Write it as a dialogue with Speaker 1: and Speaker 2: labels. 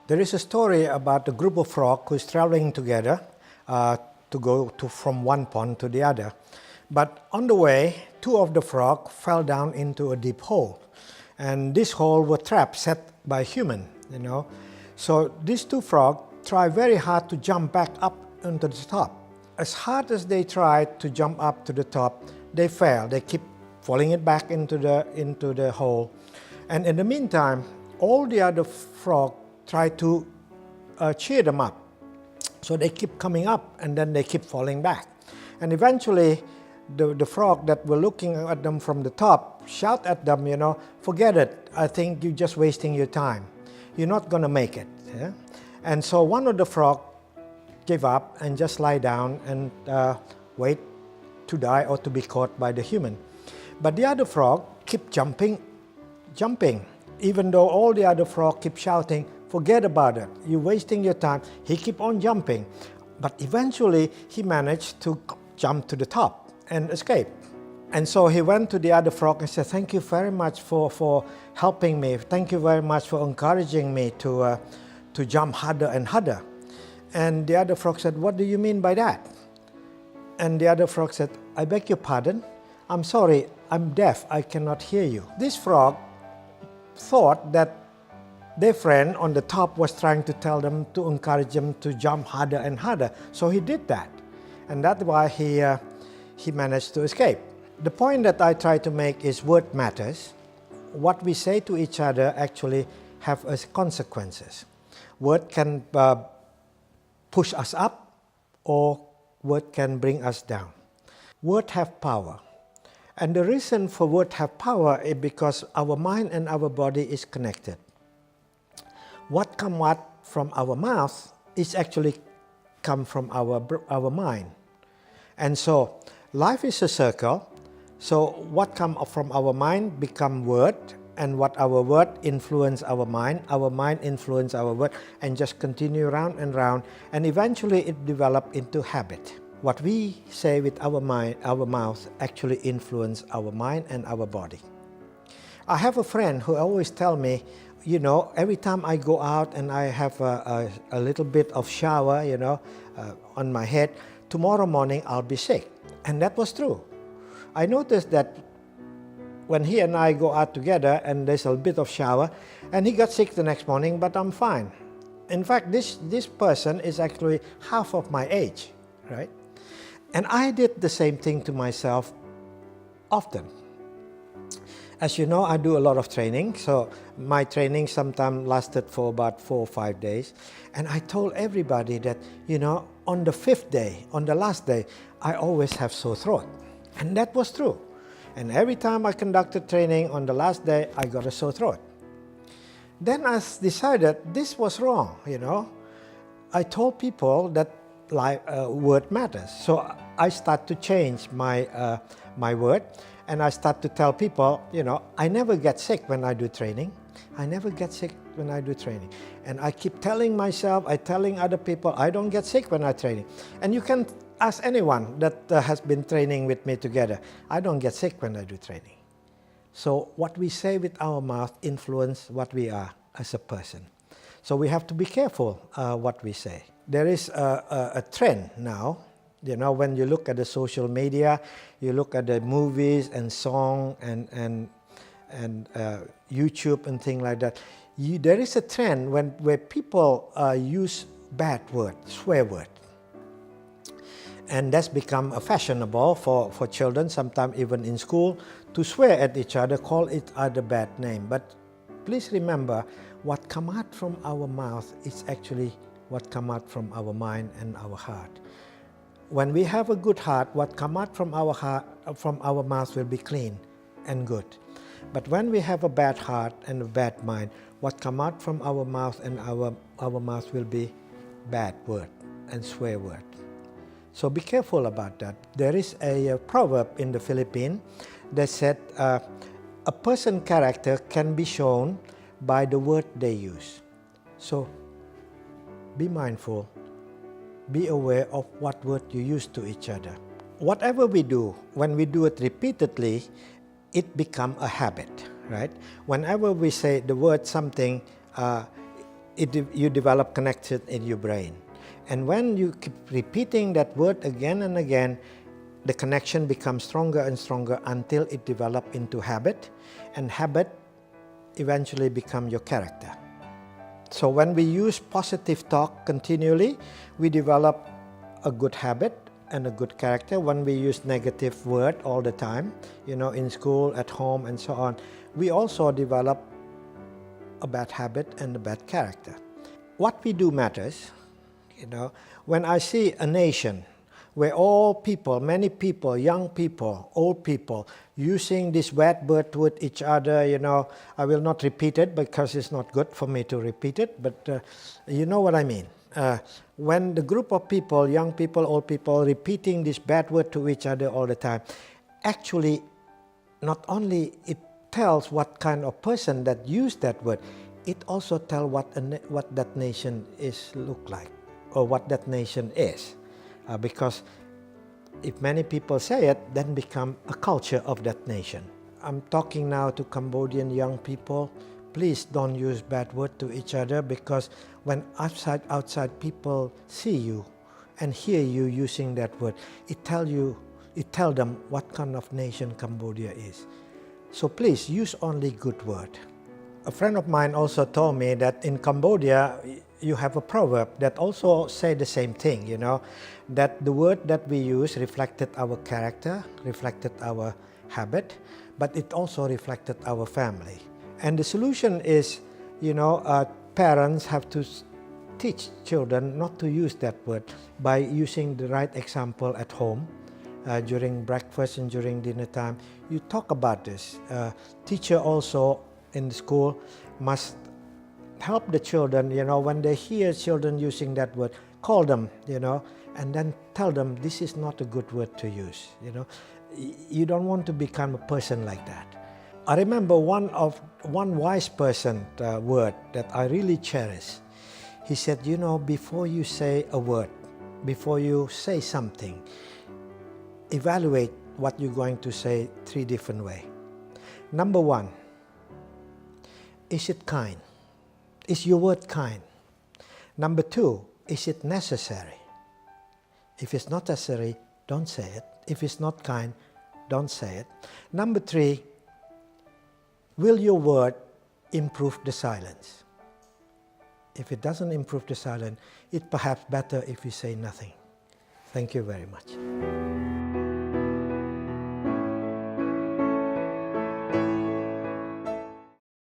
Speaker 1: There is a story about a group of frogs who is traveling together to go from one pond to the other. But on the way, two of the frogs fell down into a deep hole. And this hole was trapped, set by human, So these two frogs try very hard to jump back up onto the top. As hard as they try to jump up to the top, they fail. They keep falling it back into the hole. And in the meantime, all the other frogs try to cheer them up. So they keep coming up and then they keep falling back. And eventually, the frog that were looking at them from the top shout at them, forget it, I think you're just wasting your time. You're not going to make it. Yeah? And so one of the frogs gave up and just lie down and wait to die or to be caught by the human. But the other frog kept jumping, even though all the other frogs keep shouting, forget about it, you're wasting your time. He kept on jumping. But eventually, he managed to jump to the top and escape. And so he went to the other frog and said, thank you very much for helping me. Thank you very much for encouraging me to jump harder and harder. And the other frog said, what do you mean by that? And the other frog said, I beg your pardon. I'm sorry, I'm deaf, I cannot hear you. This frog thought that their friend on the top was trying to tell them, to encourage them to jump harder and harder. So he did that. And that's why he managed to escape. The point that I try to make is word matters. What we say to each other actually have as consequences. Word can push us up or word can bring us down. Word have power. And the reason for word have power is because our mind and our body is connected. What comes out from our mouth is actually come from our mind. And so life is a circle. So what comes from our mind become word, and what our word influence our mind influence our word, and just continue round and round, and eventually it develop into habit. What we say with our mind, our mouth actually influence our mind and our body. I have a friend who always tell me, every time I go out and I have a little bit of shower, on my head, tomorrow morning I'll be sick. And that was true. I noticed that when he and I go out together and there's a bit of shower, and he got sick the next morning, but I'm fine. In fact, this person is actually half of my age, right? And I did the same thing to myself often. As you know, I do a lot of training, so my training sometimes lasted for about 4 or 5 days. And I told everybody that, on the 5th day, on the last day, I always have sore throat. And that was true. And every time I conducted training on the last day, I got a sore throat. Then I decided this was wrong, I told people that word matters. So I start to change my word. And I start to tell people, I never get sick when I do training. I never get sick when I do training. And I keep telling myself, telling other people, I don't get sick when I training. And you can ask anyone that has been training with me together. I don't get sick when I do training. So what we say with our mouth influence what we are as a person. So we have to be careful what we say. There is a trend now. When you look at the social media, you look at the movies and song and YouTube and things like that. There is a trend where people use bad words, swear words. And that's become fashionable for children, sometimes even in school, to swear at each other, call each other bad name. But please remember, what comes out from our mouth is actually what comes out from our mind and our heart. When we have a good heart, what comes out from our mouth will be clean and good. But when we have a bad heart and a bad mind, what comes out from our mouth and our mouth will be bad word and swear word. So be careful about that. There is a proverb in the Philippines that said, a person's character can be shown by the word they use. So be mindful. Be aware of what word you use to each other. Whatever we do, when we do it repeatedly, it becomes a habit, right? Whenever we say the word something, you develop connection in your brain. And when you keep repeating that word again and again, the connection becomes stronger and stronger until it develops into habit, and habit eventually become your character. So when we use positive talk continually, we develop a good habit and a good character. When we use negative word all the time, in school, at home, and so on, we also develop a bad habit and a bad character. What we do matters. When I see a nation where all people, many people, young people, old people, using this bad word with each other, I will not repeat it because it's not good for me to repeat it, but you know what I mean. When the group of people, young people, old people, repeating this bad word to each other all the time, actually, not only it tells what kind of person that used that word, it also tells what that nation is look like, or what that nation is. Because if many people say it, then become a culture of that nation. I'm talking now to Cambodian young people. Please don't use bad words to each other, because when outside people see you and hear you using that word, it tell them what kind of nation Cambodia is. So please use only good word. A friend of mine also told me that in Cambodia you have a proverb that also say the same thing, that the word that we use reflected our character, reflected our habit, but it also reflected our family. And the solution is, parents have to teach children not to use that word by using the right example at home. During breakfast and during dinner time, you talk about this. Teacher also in school must help the children, when they hear children using that word, call them, and then tell them this is not a good word to use. You don't want to become a person like that. I remember one wise person word that I really cherish. He said, before you say a word, before you say something, evaluate what you're going to say 3 different ways. Number 1, is it kind? Is your word kind? Number 2, is it necessary? If it's not necessary, don't say it. If it's not kind, don't say it. Number 3, will your word improve the silence? If it doesn't improve the silence, it's perhaps better if you say nothing. Thank you very much.